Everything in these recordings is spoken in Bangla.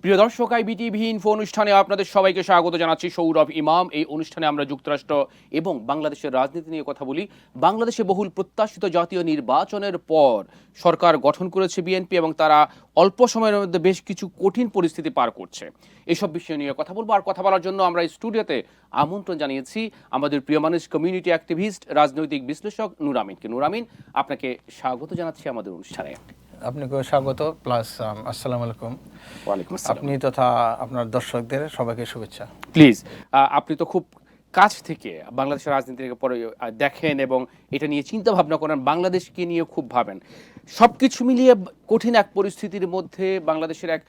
প্রিয় দর্শক, আইবিটিভি ইনফো অনুষ্ঠানে আপনাদের সবাইকে স্বাগত জানাচ্ছি। সৌরভ ইমাম। এই অনুষ্ঠানে আমরা যুক্তরাষ্ট্র এবং বাংলাদেশের রাজনীতি নিয়ে কথা বলি। বাংলাদেশে বহুল প্রত্যাশিত জাতীয় নির্বাচনের পর সরকার গঠন করেছে বিএনপি এবং তারা অল্প সময়ের মধ্যে বেশ কিছু কঠিন পরিস্থিতি পার করছে। এসব বিষয় নিয়ে কথা বলবো। আর কথা বলার জন্য আমরা স্টুডিওতে আমন্ত্রণ জানিয়েছি আমাদের প্রিয় মানুষ, কমিউনিটি অ্যাক্টিভিস্ট, রাজনৈতিক বিশ্লেষক নূর আমিনকে। নূর আমিন, আপনাকে স্বাগত জানাচ্ছি আমাদের অনুষ্ঠানে। আপনাকে স্বাগত, প্লাস আসসালামু আলাইকুম। ওয়ালাইকুম আসসালাম। আপনি তথা আপনার দর্শকদের সবাইকে শুভেচ্ছা। প্লিজ, আপনি তো খুব কাছ থেকে বাংলাদেশের রাজনীতিকে পরে দেখেন এবং এটা নিয়ে চিন্তা ভাবনা করেন, বাংলাদেশকে নিয়ে খুব ভাবেন। সব কিছু মিলিয়ে কঠিন এক পরিস্থিতির মধ্যে, বাংলাদেশের এক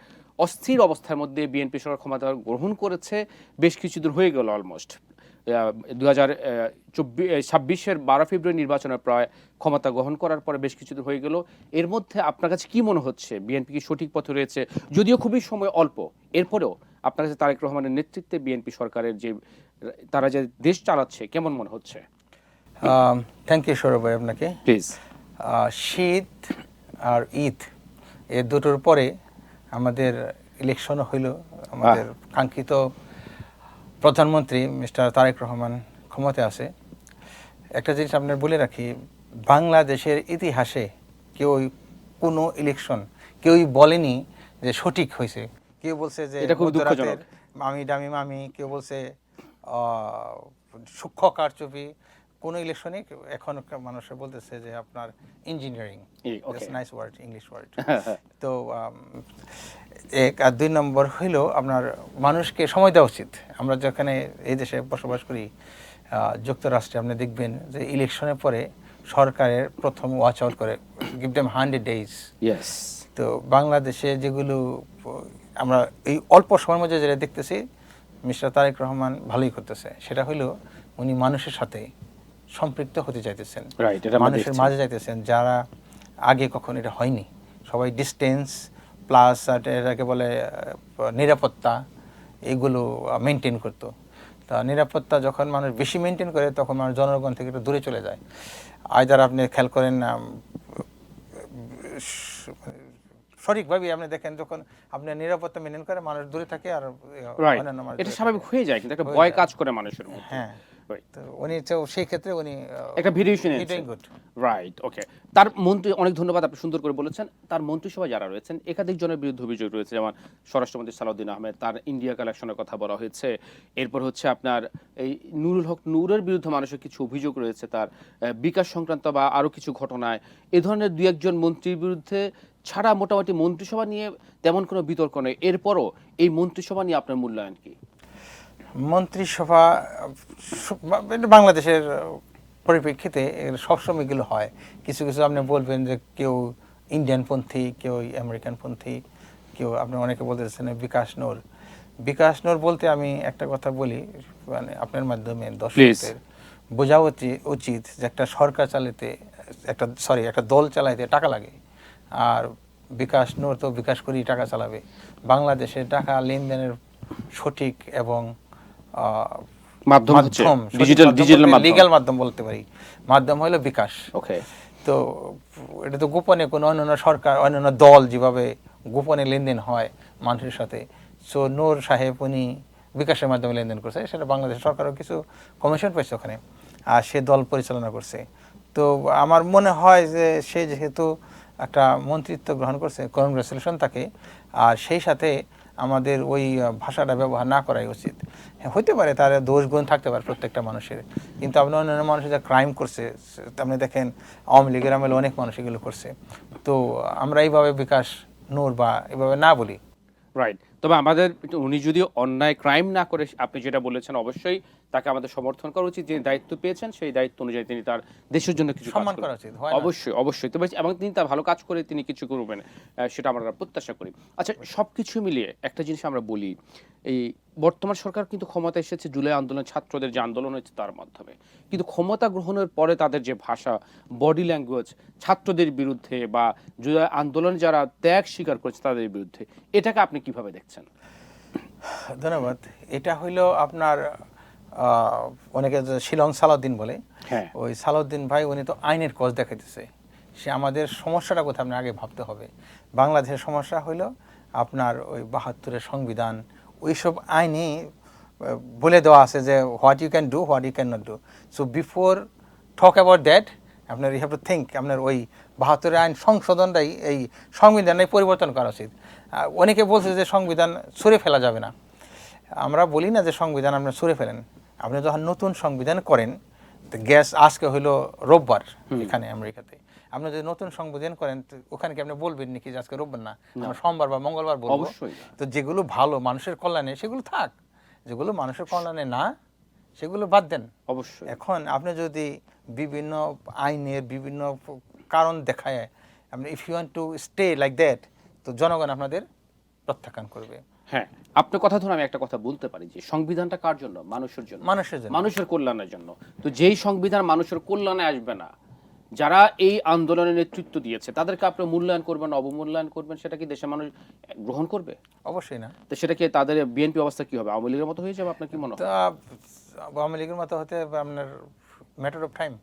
অস্থির অবস্থার মধ্যে বিএনপি সরকার ক্ষমতা গ্রহণ করেছে। বেশ কিছু দূর হয়ে গেল, অলমোস্ট 2026-এর 12 ফেব্রুয়ারি নির্বাচনের প্রায় ক্ষমতা গ্রহণ করার পরে বেশ কিছু দূর হয়ে গেল। এর মধ্যে আপনার কাছে কি মনে হচ্ছে, বিএনপি কি সঠিক পথে রয়েছে? যদিও খুবই সময় অল্প, এরপরেও আপনার কাছে তারেক রহমানের নেতৃত্বে বিএনপি সরকারের যে তারা যে দেশ চালাচ্ছে, কেমন মনে হচ্ছে? থ্যাংক ইউ সৌরভ ভাই, আপনাকে। প্লিজ। শীত আর ঈদ এর দুটোর পরে আমাদের ইলেকশনও হইল। আমাদের কাঙ্ক্ষিত প্রধানমন্ত্রী মিস্টার তারেক রহমান ক্ষমতায় আছে। একটা জিনিস আপনার বলে রাখি, বাংলাদেশের ইতিহাসে কেউ কোনো ইলেকশন কেউই বলেনি যে সঠিক হয়েছে। কেউ বলছে যে এটা খুব দুঃখজনক। মামি ডামি মামি, কেউ বলছে সূক্ষ্ম কারচুপি। কোন ইলেকশনে এখন মানুষের বলতেছে যে আপনার engineering, nice word, English word. তো এক আর দুই নম্বর হইল আপনার মানুষকে সময় দেওয়া উচিত। আমরা যেখানে এই দেশে বসবাস করি, যুক্তরাষ্ট্রে আপনি দেখবেন যে ইলেকশনের পরে সরকারের প্রথম ওয়াচ আউট করে, গিভ দেম 100 days। তো বাংলাদেশে যেগুলো আমরা এই অল্প সময়ের মধ্যে যেটা দেখতেছি, মিস্টার তারেক রহমান ভালোই করতেছে। সেটা হলো উনি মানুষের সাথে সম্পৃক্ত হতে চাইতেছেন, মানুষের মাঝে যাইতেছেন, যারা আগে কখনো এটা হয়নি। সবাই ডিস্টেন্স প্লাস এটাকে বলে নিরাপত্তা, এগুলো মেনটেন করতো। তা নিরাপত্তা যখন মানুষ বেশি মেনটেন করে, তখন মানুষ জনগণ থেকে একটু দূরে চলে যায়। আইদার আপনি খেয়াল করেন, সঠিকভাবে আপনি দেখেন, যখন আপনি নিরাপত্তা মেনটেন করে মানুষ দূরে থাকে, আর এটা স্বাভাবিক হয়ে যায়, কিন্তু একটা ভয় কাজ করে মানুষের মধ্যে। হ্যাঁ, উনি সেই ক্ষেত্রে উনি একটা ভেরিয়েশন রাইট। ওকে, তার মন্ত্রী, অনেক ধন্যবাদ, আপনি সুন্দর করে বলেছেন। তার মন্ত্রিসভা যারা রয়েছেন, একাধিক জনের বিরুদ্ধে অভিযোগ রয়েছে, যেমন স্বরাষ্ট্রমন্ত্রী সালাউদ্দিন আহমেদ, তার ইন্ডিয়া কালেকশনের কথা বলা হয়েছে। এরপর হচ্ছে আপনার এই নুরুল হক নূরের বিরুদ্ধে মানুষের কিছু অভিযোগ রয়েছে, তার বিকাশ সংক্রান্ত বা আরও কিছু ঘটনায়। এ ধরনের দুই একজন মন্ত্রীর বিরুদ্ধে ছাড়া মোটামুটি মন্ত্রিসভা নিয়ে তেমন কোনো বিতর্ক নেই। এরপরও এই মন্ত্রিসভা নিয়ে আপনার মূল্যায়ন কি? মন্ত্রিসভা বাংলাদেশের পরিপ্রেক্ষিতে সবসময় এগুলো হয়। কিছু কিছু আপনি বলবেন যে কেউ ইন্ডিয়ানপন্থী, কেউ আমেরিকানপন্থী, কেউ আপনি অনেকে বলতেছেন বিকাশ নূর বলতে আমি একটা কথা বলি, মানে আপনার মাধ্যমে দর্শকদের বোঝা উচিত যে একটা সরকার চালাতে, একটা দল চালাইতে টাকা লাগে। আর বিকাশ নূর তো বিকাশ করেই টাকা চালাবে। বাংলাদেশের টাকা লেনদেনের সঠিক এবং লিগ্যাল মাধ্যম বলতে পারি, মাধ্যম হলো বিকাশ। ওকে, তো এটা তো গোপনে কোনো অন্যান্য সরকার, অন্যান্য দল যেভাবে গোপনে লেনদেন হয় মানুষের সাথে, সো নূর সাহেব উনি বিকাশের মাধ্যমে লেনদেন করছে। সেটা বাংলাদেশ সরকারও কিছু কমিশন পেয়েছে ওখানে, আর সে দল পরিচালনা করছে। তো আমার মনে হয় যে সে যেহেতু একটা মন্ত্রিত্ব গ্রহণ করছে, কংগ্রেচুলেশন তাকে। আর সেই সাথে আমাদের ওই ভাষাটা ব্যবহার না করাই উচিত। হইতে পারে তার দোষ গুণ থাকতে পারে প্রত্যেকটা মানুষের, কিন্তু আপনি অন্যান্য মানুষের যা ক্রাইম করছে, আপনি দেখেন আওয়ামী লীগের আমলে অনেক মানুষ এগুলো করছে। তো আমরা এইভাবে বিকাশ নূর বা এইভাবে না বলি। রাইট। তবে আমাদের উনি যদি অন্যায় ক্রাইম না করে, আপনি যেটা বলেছেন, অবশ্যই তাকে আমাদের সমর্থন করা উচিত। যে দায়িত্ব পেয়েছেন সেই দায়িত্ব অনুযায়ী তিনি তার দেশের জন্য কিছু সম্মান করা উচিত। অবশ্যই অবশ্যই। তবে এবং তিনি তার ভালো কাজ করে তিনি কিছু করবেন, সেটা আমরা প্রত্যাশা করি। আচ্ছা, সবকিছু মিলিয়ে একটা জিনিস আমরা বলি, এই বর্তমান সরকার কিন্তু ক্ষমতা এসেছে জুলাই আন্দোলন, ছাত্রদের যে আন্দোলন হয়েছে তার মাধ্যমে, কিন্তু ক্ষমতা গ্রহণের পরে তাদের যে ভাষা, বডি ল্যাঙ্গুয়েজ ছাত্রদের বিরুদ্ধে বা জুলাই আন্দোলন যারা ত্যাগ স্বীকার করেছে তাদের বিরুদ্ধে, এটাকে আপনি কিভাবে দেখছেন? ধন্যবাদ। এটা হইল আপনার অনেকে শিলং সালাউদ্দিন বলে, ওই সালাউদ্দিন ভাই উনি তো আইনের কজ দেখাইতেছে। সে আমাদের সমস্যাটা কোথায় আপনি আগে ভাবতে হবে। বাংলাদেশের সমস্যা হইল আপনার ওই ৭২-এর সংবিধান ওইসব আইনে বলে দেওয়া আছে যে what you can do, what you can not do. So before talk about that আপনার ইউ হ্যাভ টু থিঙ্ক আপনার ওই ৭২-এর আইন সংশোধনটাই এই সংবিধানটাই পরিবর্তন করা উচিত। অনেকে বলছে যে সংবিধান ছুঁড়ে ফেলা যাবে না। আমরা বলি না যে সংবিধান আপনি ছুঁড়ে ফেলেন। আপনি যখন নতুন সংবিধান করেন, গ্যাস আজকে হইলো রোববার এখানে আমেরিকাতে, আপনি যদি নতুন সংবিধান করেন ওখানে কি আপনি বলবেন নাকি যে আজকে রোববার না, আমরা সোমবার বা মঙ্গলবার বলবো? অবশ্যই। তো যেগুলো ভালো মানুষের কল্যাণে সেগুলো থাক, যেগুলো মানুষের কল্যাণে না সেগুলো বাদ দেন। অবশ্যই। এখন আপনি যদি বিভিন্ন আইনের বিভিন্ন কারণ দেখায় আপনি if you want to stay like that, তো জনগণ আপনাদের প্রত্যাখ্যান করবে। হ্যাঁ, আপনার কথা ধরে আমি একটা কথা বলতে পারি যে সংবিধানটা কার জন্য? মানুষের জন্য, মানুষের কল্যাণের জন্য। তো যেই সংবিধান মানুষের কল্যাণে আসবে না, যারা এই আন্দোলনের নেতৃত্ব দিয়েছে তাদেরকে আপনি মূল্যায়ন করবেন, অবমূল্যায়ন করবেন, সেটা কি দেশের মানুষ গ্রহণ করবে? অবশ্যই না। তো সেটা কি তাদের বিএনপি অবস্থা কি হবে? আওয়ামী লীগের মতো হয়ে যাবে? আপনার কি মনে হয়? আওয়ামী লীগের মতো হতে আপনার ম্যাটার অফ টাইম,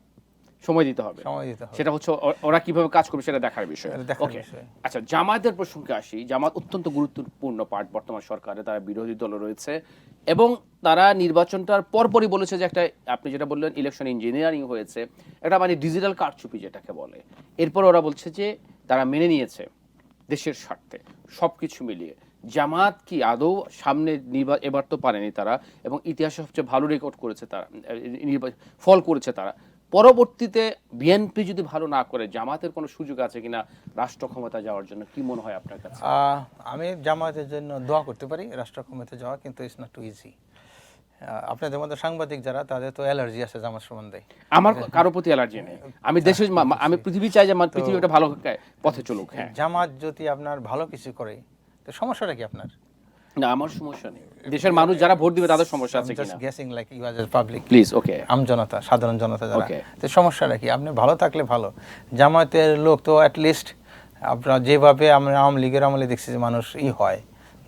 সময় দিতে হবে। সেটা হচ্ছে ওরা কিভাবে কাজ করবে সেটা দেখার বিষয়। ওকে, আচ্ছা, জামায়াতের প্রসঙ্গে আসি। জামাত অত্যন্ত গুরুত্বপূর্ণ পার্ট বর্তমান সরকারে, তারা বিরোধী দল রয়েছে এবং তারা নির্বাচনটার পরপরই বলেছে যে একটা, আপনি যেটা বললেন ইলেকশন ইঞ্জিনিয়ারিং হয়েছে, একটা মানে ডিজিটাল কারচুপি যেটাকে বলে। এরপর ওরা বলছে যে তারা মেনে নিয়েছে দেশের স্বার্থে সবকিছু মিলিয়ে। জামাত কি আদৌ সামনে এবার তো পারেনি তারা, এবং ইতিহাসে সবচেয়ে ভালো রেকর্ড করেছে তারা, ফল করেছে তারা। পরবর্তীতে বিএনপি যদি ভালো না করে জামাতের কোনো সুযোগ আছে কিনা রাষ্ট্র ক্ষমতা যাওয়ার জন্য? কি মনে হয় আপনার কাছে? আমি জামাতের জন্য দোয়া করতে পারি রাষ্ট্র ক্ষমতা যাওয়া, কিন্তু ইটস নট টু ইজি। আপনাদের মধ্যে সাংবাদিক যারা, তাদের তো অ্যালার্জি আছে জামাত সম্বন্ধে। আমার কারো প্রতি অ্যালার্জি নেই। আমি দেশের, আমি পৃথিবী চাই যে পৃথিবী একটা ভালো পথে চলুক। হ্যাঁ, জামাত যদি আপনার ভালো কিছু করে তো সমস্যাটা কি আপনার? না, আমার সমস্যা নেই। দেশের মানুষ যারা ভোট দিবে তাদের সমস্যা আছে কিনা? Guessing like you are public, please. Okay, আমজনতা, সাধারণ জনতা যারা, তো সমস্যাটা কি? আপনি ভালো থাকলে ভালো। জামায়াতের লোক তো অ্যাট লিস্ট আপনার যেভাবে আমরা আওয়ামী লীগের আমলে দেখছি যে মানুষ হয়,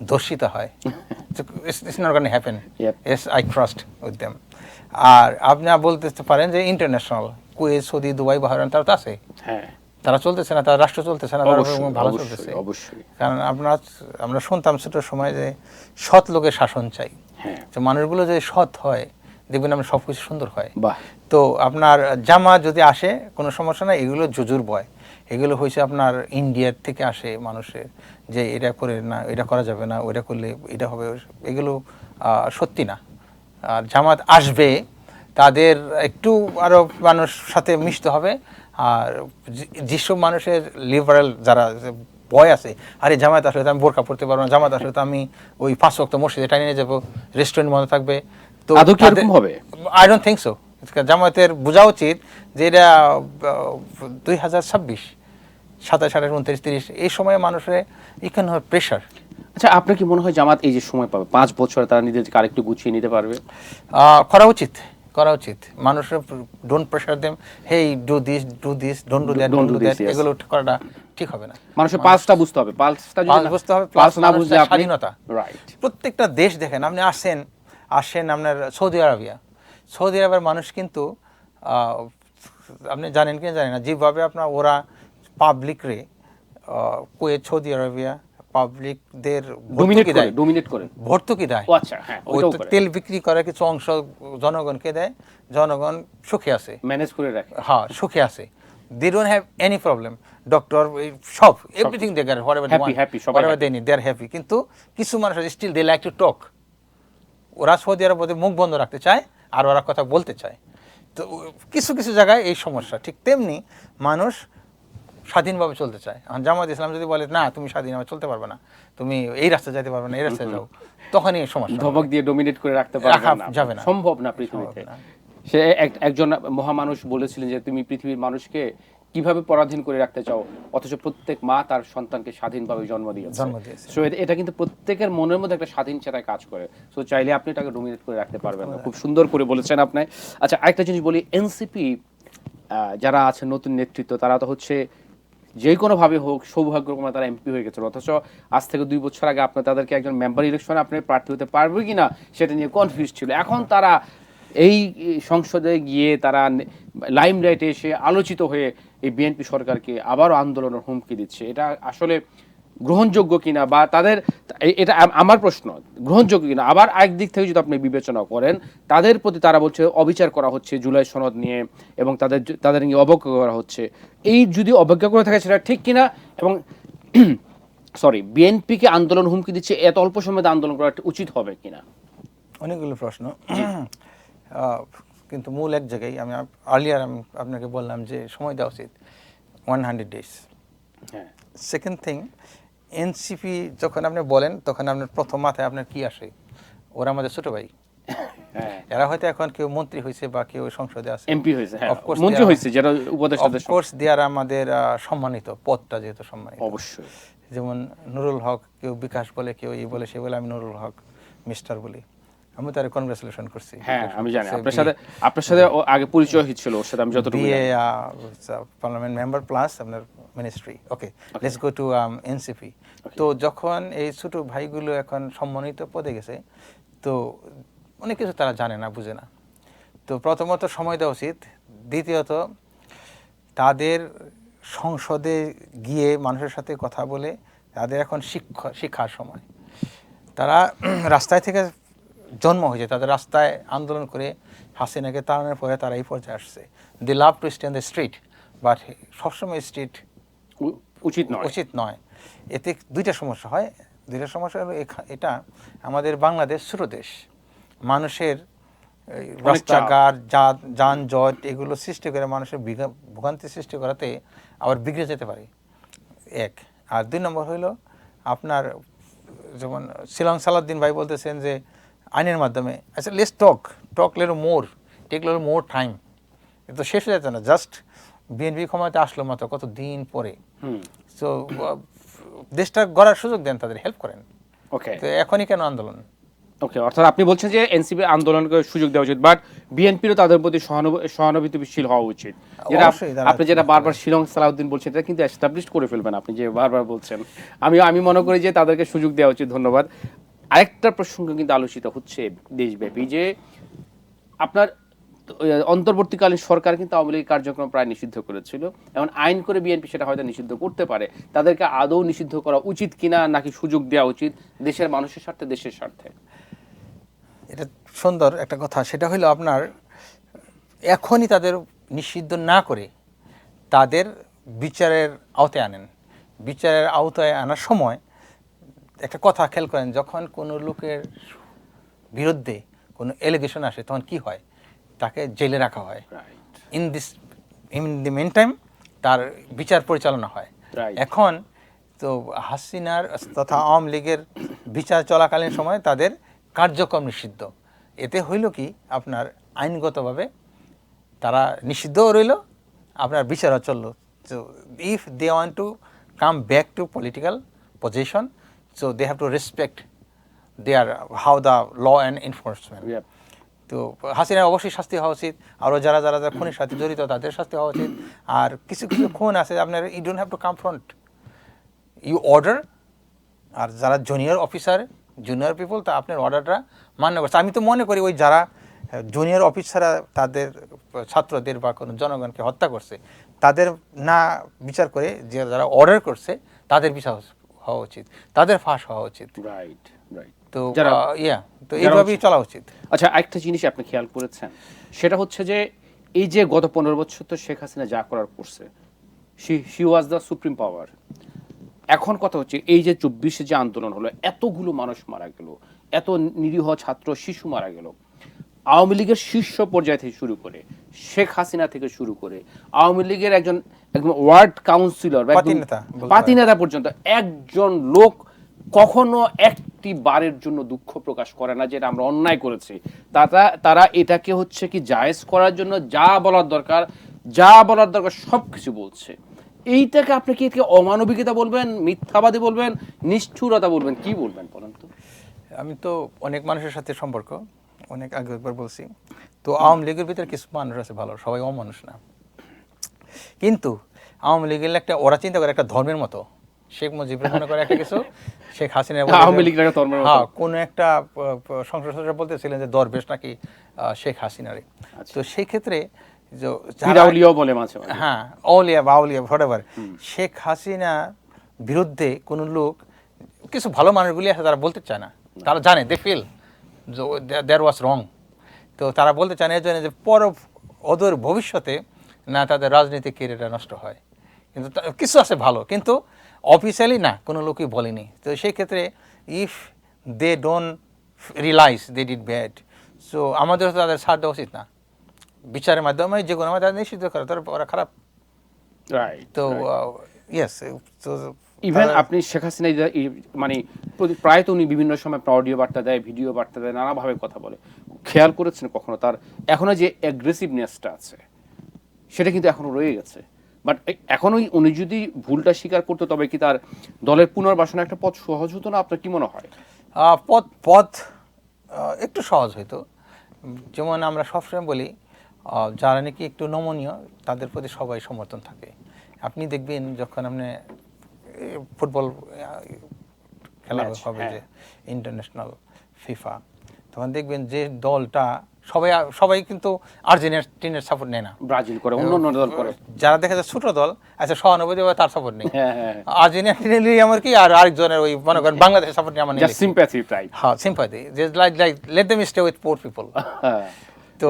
ধর্ষিত হয়, it's not gonna happen. Yes, I trust with them. আর আপনি বলতে পারেন যে international Kuwait, Saudi, Dubai, Bahrain, তারা তো আছে। হ্যাঁ, তারা চলতেছে না, তারা রাষ্ট্র চলতেছে না, তারা ভালো চলতেছে। অবশ্যই। কারণ আমরা শুনতাম ছোটোর সময় যে সৎ লোকের শাসন চাই। তো মানুষগুলো যদি সৎ হয় দেখবেন আমরা সব কিছু সুন্দর হয়। তো আপনার জামাত যদি আসে কোনো সমস্যা না, এগুলো জুজুর বয়, এগুলো হয়েছে আপনার ইন্ডিয়ার থেকে আসে মানুষের, যে এটা করে না, এটা করা যাবে না, ওইটা করলে এটা হবে, এগুলো সত্যি না। আর জামাত আসবে, তাদের একটু আরও মানুষ সাথে মিশতে হবে। আর যেসব মানুষের লিবারেল যারা ভয় আছে, আরে জামাত আসলে তো আমি বোরকা পড়তে পারবো না, জামাত আসলে তো আমি ওই 5 ওয়াক্ত মসজিদে টানিয়ে নিয়ে যাবো, রেস্টুরেন্ট বন্ধ থাকবে, তো হবে? I don't think so. জামাতের বোঝা উচিত যে এটা 2026, 27, 28, 29, 30 এই সময়ে মানুষের এখানে প্রেশার। আচ্ছা, আপনার কি মনে হয় জামাত এই যে সময় পাবে 5 বছরে, তারা নিজেদেরকে আরেকটু গুছিয়ে নিতে পারবে? করা উচিত। মানুষের don't pressure them, hey do this, don't do that, এগুলো করাটা ঠিক হবে না। মানুষের পালসটা বুঝতে হবে, পালসটা বুঝতে হবে, প্লাস না বুঝলে স্বাধীনতা। রাইট। প্রত্যেকটা দেশ দেখেন, আপনি আসেন আপনার সৌদি আরবের মানুষ কিন্তু আপনি জানেন কি জানেন না, যেভাবে আপনার ওরা পাবলিক রে কুয়েত, সৌদি আরবিয়া পাবলিকদের ডমিনেট করে ভর্তুকি দেয়। আচ্ছা, হ্যাঁ, তেল বিক্রি করে কিছু অংশ জনগণকে দেয়, জনগণ সুখে আছে, ম্যানেজ করে রাখে। হ্যাঁ, সুখে আছে। They don't have any problem. Doctor, সব everything they get, whatever they want, whatever they need, they are happy. কিন্তু কিছু মানুষ still they like to talk. ওরা সৌদি আরবে মুখ বন্ধ রাখতে চায় আর ওরা কথা বলতে চায়। তো কিছু কিছু জায়গায় এই সমস্যা। ঠিক তেমনি মানুষ স্বাধীনভাবে চলতে চায়। জামাত ইসলাম যদি বলে না তুমি স্বাধীনভাবে চলতে পারবে না, তুমি এই রাস্তায় যেতে পারবে না, এই রাস্তায় যাও, তখনই সমস্যা। ধমক দিয়ে ডমিনেট করে রাখতে পারবে না, যাবে না, সম্ভব না পৃথিবীতে। সে একজন মহামানুষ বলেছিলেন যে তুমি পৃথিবীর মানুষকে কিভাবে পরাধীন করে রাখতে চাও, অথচ প্রত্যেক মা তার সন্তানকে স্বাধীনভাবে জন্ম দিয়েছে। সো এটা কিন্তু প্রত্যেকের মনের মধ্যে একটা স্বাধীন চেতায় কাজ করে। সো চাইলে আপনি এটাকে ডমিনেট করে রাখতে পারবেন না। খুব সুন্দর করে বলেছেন আপনি। আচ্ছা, আরেকটা জিনিস বলি, এনসিপি যারা আছে নতুন নেতৃত্ব, তারা তো হচ্ছে যে কোনোভাবে হোক সৌভাগ্যক্রমে তারা এমপি হয়ে গেছে, অথচ আজ থেকে 2 বছর আগে আপনি তাদেরকে একজন মেম্বার ইলেকশনে আপনি প্রার্থী হতে পারবে কিনা সেটা নিয়ে কনফিউজ ছিল। এখন তারা এই সংসদে গিয়ে তারা লাইমলাইটে এসে আলোচিত হয়ে এই বিএনপি সরকারকে আবারও আন্দোলনের হুমকি দিচ্ছে। এটা আসলে গ্রহণযোগ্য কিনা, বা তাদের এটা আমার প্রশ্ন, গ্রহণযোগ্য কিনা। আবার একদিক থেকে যদি আপনি বিবেচনা করেন, তাদের প্রতি তারা বলছে অবিচার করা হচ্ছে জুলাই সনদ নিয়ে, এবং তাদের নিয়ে অবজ্ঞা করা হচ্ছে। এই যদি অবজ্ঞা করে থাকে সেটা ঠিক কিনা, এবং সরি, বিএনপিকে আন্দোলন হুমকি দিচ্ছে, এত অল্প সময়ে আন্দোলন করা উচিত হবে কিনা? অনেকগুলো প্রশ্ন, কিন্তু মূল এক জায়গায় আমি আর্লিয়ার আমি আপনাকে বললাম যে সময় দেওয়া উচিত 100 days। হ্যাঁ। সেকেন্ড থিং, এনসিপি যখন আপনি বলেন তখন আপনার প্রথম মাথায় আপনার কি আসে? ওরা আমাদের ছোট ভাই। হ্যাঁ। এরা হয়তো এখন কেউ মন্ত্রী হয়েছে বা কেউ সংসদে আছে, এমপি হয়েছে, হ্যাঁ, মন্ত্রী হয়েছে, যারা উপদেষ্টা সদস্য। অফকোর্স দেয়ার আমাদের সম্মানিত, পদটা যেহেতু সম্মানিত। অবশ্যই। যেমন নুরুল হক, কেউ বিকাশ বলে, কেউ এই বলে সে বলে, আমি নুরুল হক মিস্টার বলি। আমি তার কনগ্রাচুলেশন করছি। হ্যাঁ, আমি জানি আপনার সাথে আগে পরিচয় হচ্ছিল ওর সাথে, আমি যতটুকু বিএ পার্লামেন্ট মেম্বার প্লাস আপনার ministry. Okay, let's go to NCP. তো যখন এই ছোট ভাইগুলো এখন সম্মানিত পদে গেছে, তো অনেক কিছু তারা জানে না, বুঝে না। তো প্রথমত সময় দেওয়া উচিত। দ্বিতীয়ত তাদের সংসদে গিয়ে মানুষের সাথে কথা বলে, তাদের এখন শিক্ষার সময়। তারা রাস্তায় থেকে জন্ম হয়েছে, তাদের রাস্তায় আন্দোলন করে হাসিনাকে তাড়ানোর পরে তারা এই পর্যায়ে আসছে। The love to stay on the street, but সবসময় স্ট্রিট উচিত নয়। এতে দুইটা সমস্যা হয়। দুইটা সমস্যা হলো, এটা আমাদের বাংলাদেশ ছোট দেশ, মানুষের রাস্তাঘাট যানজট এগুলো সৃষ্টি করে মানুষের ভোগান্তি সৃষ্টি করাতে আবার বিগড়ে যেতে পারে, এক। আর দুই নম্বর হইল আপনার, যেমন শিলং সালাউদ্দিন ভাই বলতেছেন যে আইনের মাধ্যমে, আচ্ছা let's talk take more time. কিন্তু শেষ হয়ে যাচ্ছে না, জাস্ট বিএনপি ক্ষমতায় আসলো মাত্র কত দিন পরে। তো দেশটা গড়ার সুযোগ দেন, তাদের হেল্প করেন। ওকে, তো এখনই কেন আন্দোলন? ওকে, অর্থাৎ আপনি বলছেন যে এনসিপি আন্দোলনকে সুযোগ দেওয়া উচিত, বাট বিএনপিরও তাদের প্রতি সহানুভূতিশীল হওয়া উচিত। যেটা আপনি যেটা বারবার শিলং সালাউদ্দিন বলছেন, এটা কিন্তু এস্টাবলিশ করে ফেলবেন আপনি যে বারবার বলছেন। আমি মনে করি যে তাদেরকে সুযোগ দেওয়া উচিত। ধন্যবাদ। আরেকটা প্রসঙ্গ কিন্তু আলোচিত হচ্ছে দেশব্যাপী, যে আপনার অন্তর্বর্তীকালীন সরকার কিন্তু আওয়ামী লীগের কার্যক্রম প্রায় নিষিদ্ধ করেছিল, এমন আইন করে বিএনপি সেটা হয়তো নিষিদ্ধ করতে পারে। তাদেরকে আদৌ নিষিদ্ধ করা উচিত কিনা, নাকি সুযোগ দেওয়া উচিত দেশের মানুষের স্বার্থে, দেশের স্বার্থে? এটা সুন্দর একটা কথা। সেটা হলো আপনার এখনই তাদের নিষিদ্ধ না করে তাদের বিচারের আওতায় আনেন। বিচারের আওতায় আনার সময় একটা কথা খেয়াল করেন, যখন কোনো লোকের বিরুদ্ধে কোনো এলিগেশন আসে তখন কি হয়? তাকে জেলে রাখা হয়। ইন দি মেন টাইম তার বিচার পরিচালনা হয়। এখন তো হাসিনার তথা আওয়ামী লীগের বিচার চলাকালীন সময় তাদের কার্যক্রম নিষিদ্ধ। এতে হইল কি, আপনার আইনগতভাবে তারা নিষিদ্ধও রইল, আপনার বিচারও চললো। So if they want to come back to political position, so they have to respect their how the law and enforcement. Yep. তো হাসিনার অবশ্যই শাস্তি হওয়া উচিত, আরও যারা যারা যারা খুনের সাথে জড়িত তাদের শাস্তি হওয়া উচিত। আর কিছু কিছু খুন আছে আপনার, you don't have to confront, you order. আর যারা জুনিয়র পিপল, তা আপনার অর্ডারটা মান্য করছে। আমি তো মনে করি ওই যারা জুনিয়র অফিসাররা তাদের ছাত্রদের বা কোনো জনগণকে হত্যা করছে, তাদের না বিচার করে যে যারা অর্ডার করছে তাদের বিচার হওয়া উচিত, তাদের ফাঁস হওয়া উচিত। Right, right. তো তো এইভাবেই চলা উচিত। আচ্ছা, একটা জিনিস আপনি খেয়াল করেছেন, সেটা হচ্ছে যে এই যে গত 15 বছর তো শেখ হাসিনা যা করার করছে, শি ওয়াজ দ্য সুপ্রিম পাওয়ার। এখন কথা হচ্ছে এই যে 24-এ যে আন্দোলন হলো, এতগুলো মানুষ মারা গেল, এত নিরীহ ছাত্র শিশু মারা গেল, আওয়ামী লীগের শীর্ষ পর্যায় থেকে শুরু করে, শেখ হাসিনা থেকে শুরু করে, আওয়ামী লীগের একজন ওয়ার্ড কাউন্সিলর, পাতি নেতা পর্যন্ত, একজন লোক কখনো একটি বারের জন্য দুঃখ প্রকাশ করে না যে আমরা অন্যায় করেছি। তারা এটাকে হচ্ছে কি জায়েজ করার জন্য যা বলার দরকার সবকিছু বলছে। এইটাকে আপনি কি অমানবিকতা বলবেন, মিথ্যাবাদী বলবেন, নিষ্ঠুরতা বলবেন, কি বলবেন বলেন তো? আমি তো অনেক মানুষের সাথে সম্পর্ক, অনেক আগে একবার বলছি, তো আওয়ামী লীগের ভিতরে কিছু মানুষ আছে ভালো, সবাই অমানুষ না। কিন্তু আওয়ামী লীগের একটা, ওরা চিন্তা করে একটা ধর্মের মতো, শেখ মুজিব মনে করে একটা কিছু, শেখ হাসিনা আওয়ামী লীগ ধর্মের মতো। কোন একটা সংসদ সদস্য বলতেছিলেন যে দরবেশ নাকি শেখ হাসিনারে। তো সেই ক্ষেত্রে শেখ হাসিনা বিরুদ্ধে কোনো লোক, কিছু ভালো মানুষগুলি আছে তারা বলতে চায় না, তারা জানে দে ফিল দেয়ার ওয়াজ রং, তো তারা বলতে চায় না এই জন্য যে অদূর ভবিষ্যতে না তাদের রাজনৈতিক কেরিয়ারটা নষ্ট হয়। কিন্তু কিছু আছে ভালো, কিন্তু অফিসিয়ালি না কোনো লোকই বলেনি। তো সেই ক্ষেত্রে if they don't realise they did bad, so আমাদের তাদের ছাড় দেওয়া উচিত না, বিচারের মাধ্যমে যে কোনো তাদের নিষিদ্ধ করে, তারা ওরা খারাপ। রাইট। তো ইয়েস, তো ইভেন আপনি শেখ হাসিনা মানে প্রায় তো উনি বিভিন্ন সময় অডিও বার্তা দেয়, ভিডিও বার্তা দেয়, নানাভাবে কথা বলে, খেয়াল করেছেন কখনো তার এখনো যে অ্যাগ্রেসিভনেসটা আছে সেটা কিন্তু এখনো রয়ে গেছে। বাট এখনোই উনি যদি ভুলটা স্বীকার করতো তবে কি তার দলের পুনর্বাসনের একটা পথ সহজ হতো না? আপনার কি মনে হয়? পথ একটু সহজ হইতো। যেমন আমরা সবসময় বলি যারা নাকি একটু নমনীয় তাদের প্রতি সবাই সমর্থন থাকে। আপনি দেখবেন যখন আপনি ফুটবল খেলা হবে যে ইন্টারন্যাশনাল ফিফা, তখন দেখবেন যে দলটা সবাই কিন্তু আর্জেন্টিনার সাপোর্ট নেয় না, ব্রাজিল করে, অন্য অন্য দল করে, যারা দেখা যায় ছোট দল আচ্ছা সহানুভূতি তার সাপোর্ট নেই। আর্জেন্টিনা আমার কি আর আরেকজনের ওই মনে করেন বাংলাদেশের সাপোর্ট নেই আমার, সিম্প্যাথি টাইপ। হ্যাঁ, sympathy, like let them stay with poor people. তো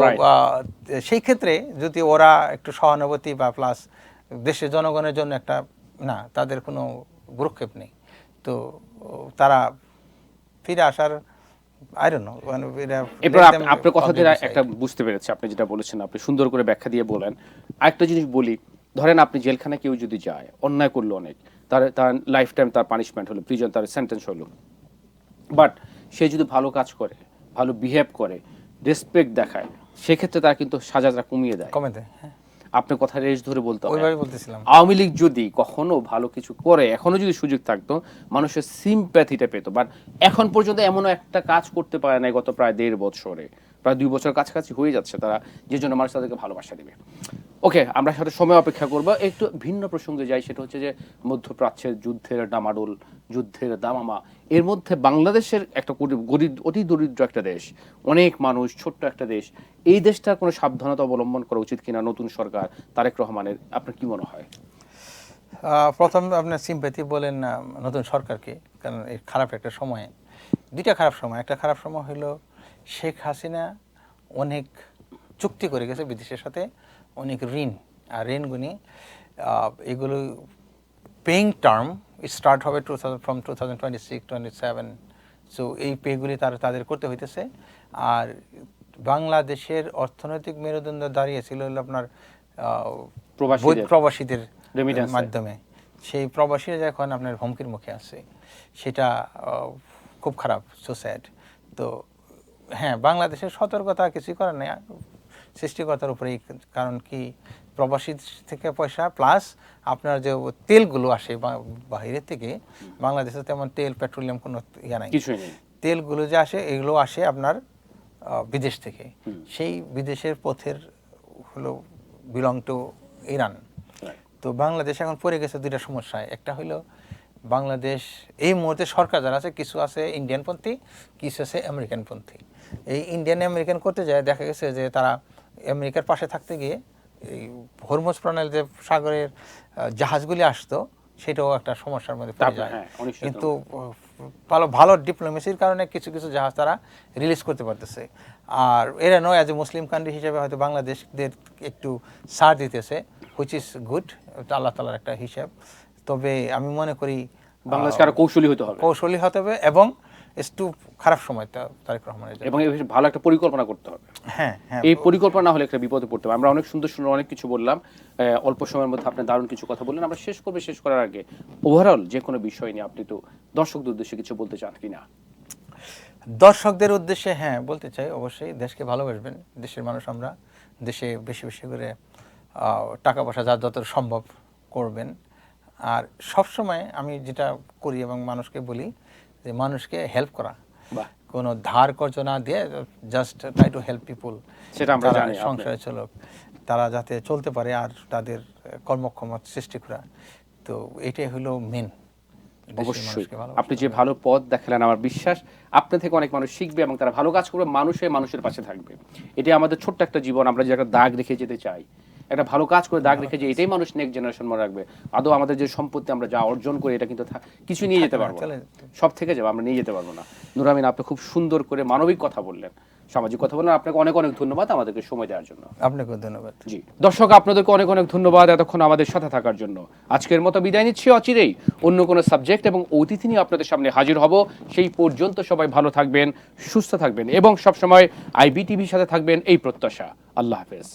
সেই ক্ষেত্রে যদি ওরা একটু সহানুভূতি বা প্লাস দেশের জনগণের জন্য একটা না, তাদের কোনো ভ্রুক্ষেপ নেই, তো তারা ফিরে আসার এরপর আপনার কথা দিয়ে একটা বুঝতে পেরেছি, আপনি যেটা বলেছেন আপনি সুন্দর করে ব্যাখ্যা দিয়ে বলেন। আরেকটা জিনিস বলি, ধরেন আপনি জেলখানায় কেউ যদি যায়, অন্যায় করলো অনেক, তার লাইফ টাইম তার পানিশমেন্ট হলো, প্রিজন তার সেন্টেন্স হলো, বাট সে যদি ভালো কাজ করে, ভালো বিহেভ করে, রেসপেক্ট দেখায়, সেক্ষেত্রে তারা কিন্তু সাজাটা কমিয়ে দেয়। আপনার কথা রেশ ধরে বলতে হবে, আওয়ামী লীগ যদি কখনো ভালো কিছু করে, এখনো যদি সুযোগ থাকতো, মানুষের সিম্প্যাথিটা পেত, বাট এখন পর্যন্ত এমন একটা কাজ করতে পারে না গত প্রায় 1.5 বছরে, প্রায় 2 বছর কাছাকাছি হয়ে যাচ্ছে তারা, যে জন্য মানুষ তাদেরকে ভালোবাসা দেবে। ওকে, আমরা সাথে সময় অপেক্ষা করবো। একটু ভিন্ন প্রসঙ্গে যাই, সেটা হচ্ছে যে মধ্যপ্রাচ্যের যুদ্ধের ডামাডোল, যুদ্ধের দামামা, এর মধ্যে বাংলাদেশের একটা অতি দরিদ্র একটা দেশ, অনেক মানুষ, ছোট্ট একটা দেশ, এই দেশটার কোনো সাবধানতা অবলম্বন করা উচিত কিনা নতুন সরকার তারেক রহমানের, আপনার কি মনে হয়? প্রথম আপনার সিম্প্যাথি বলেন নতুন সরকারকে, কারণ এই খারাপ একটা সময়ে, দুইটা খারাপ সময়, একটা খারাপ সময় হলো শেখ হাসিনা অনেক চুক্তি করে গেছে বিদেশের সাথে, অনেক ঋণ, আর ঋণগুলি এগুলো পেইং টার্ম স্টার্ট হবে ফ্রম 2026-27, সো এই পেগুলি তাদের করতে হইতেছে। আর বাংলাদেশের অর্থনৈতিক মেরুদণ্ড দাঁড়িয়েছিল হলো আপনার প্রবাসীদের মাধ্যমে, সেই প্রবাসীরা যখন আপনার হুমকির মুখে আছে, সেটা খুব খারাপ, সো স্যাড। তো হ্যাঁ, বাংলাদেশের সতর্কতা কিছুই করার নেই, সৃষ্টিকর্তার উপরেই, কারণ কি প্রবাসী থেকে পয়সা প্লাস আপনার যে তেলগুলো আসে বাইরের থেকে, বাংলাদেশে তেমন তেল পেট্রোলিয়াম কোনো ইয়া নাই, তেলগুলো যে আসে এগুলো আসে আপনার বিদেশ থেকে, সেই বিদেশের পথের হলো বিলং টু ইরান। তো বাংলাদেশ এখন পড়ে গেছে দুইটা সমস্যায়, একটা হলো বাংলাদেশ এই মুহূর্তে সরকার যারা আছে, কিছু আছে ইন্ডিয়ানপন্থী, কিছু আছে আমেরিকানপন্থী। এই ইন্ডিয়ান আমেরিকান করতে যায় দেখা গেছে যে তারা আমেরিকার পাশে থাকতে গিয়ে এই হরমুজ প্রণালী যে সাগরের জাহাজগুলি আসতো, সেটাও একটা সমস্যার মধ্যে পড়ে যায়। কিন্তু ভালো ডিপ্লোমেসির কারণে কিছু কিছু জাহাজ তারা রিলিজ করতে পারতেছে। আর এরা নয়, অ্যাজ এ মুসলিম কান্ট্রি হিসেবে হয়তো বাংলাদেশদের একটু ছাড় দিতেছে, হুইচ ইজ গুড, আল্লাহ তাআলার একটা হিসাব। তবে আমি মনে করি বাংলাদেশকে আরো কৌশলী হতে হবে এবং একটু খারাপ সময় তারেক রহমানের, এবং ভালো একটা পরিকল্পনা করতে হবে। হ্যাঁ, এই পরিকল্পনা না হলে একটা বিপদে পড়তে হবে। আমরা অনেক সুন্দর অনেক কিছু বললাম, অল্প সময়ের মধ্যে আপনি দারুণ কিছু কথা বললেন। আমরা শেষ করার আগে ওভারঅল যে কোনো বিষয় নিয়ে আপনি তো দর্শকদের উদ্দেশ্যে কিছু বলতে চান কিনা? দর্শকদের উদ্দেশ্যে হ্যাঁ বলতে চাই, অবশ্যই দেশকে ভালোবাসবেন, দেশের মানুষ আমরা, দেশে বেশি বেশি করে টাকা পয়সা যত সম্ভব করবেন। আর সবসময় আমি যেটা করি এবং মানুষকে বলি যে মানুষকে হেল্প করা, কোনো ধার কর্জ না দিয়ে জাস্ট ট্রাই টু হেল্প পিপুল, সেটা আমরা জানি, সংসারে চলুক, তারা যাতে চলতে পারে আর তাদের কর্মক্ষমতা সৃষ্টি করা। তো এটাই হলো মেন। অবশ্যই আপনি যে ভালো পথ দেখালেন, আমার বিশ্বাস আপনি থেকে অনেক মানুষ শিখবে এবং তারা ভালো কাজ করবে, মানুষের পাশে থাকবে। এটাই আমাদের ছোট্ট একটা জীবন, আমরা যে একটা দাগ রেখে যেতে চাই, একটা ভালো কাজ করে দাগ রেখে যে এটাই মানুষ নেক্সট জেনারেশন মনে রাখবে, আদৌ আমাদের যে সম্পত্তি আমরা যা অর্জন করি এটা কিন্তু কিছু নিয়ে যেতে পারবো না, সব থেকে যাবে, আমরা নিয়ে যেতে পারবো না। নূর আমিন, আপনি খুব সুন্দর করে মানবিক কথা বললেন, সামাজিক কথা বললেন, আপনাকে অনেক অনেক ধন্যবাদ আমাদেরকে সময় দেওয়ার জন্য। আপনাকে ধন্যবাদ। জি দর্শক, আপনাদেরকে অনেক অনেক ধন্যবাদ এতক্ষণ আমাদের সাথে থাকার জন্য। আজকের মতো বিদায় নিচ্ছি, অচিরেই অন্য কোনো সাবজেক্ট এবং অতিথি নিয়ে আপনাদের সামনে হাজির হব। সেই পর্যন্ত সবাই ভালো থাকবেন, সুস্থ থাকবেন এবং সবসময় IBTVর সাথে থাকবেন, এই প্রত্যাশা। আল্লাহ হাফেজ।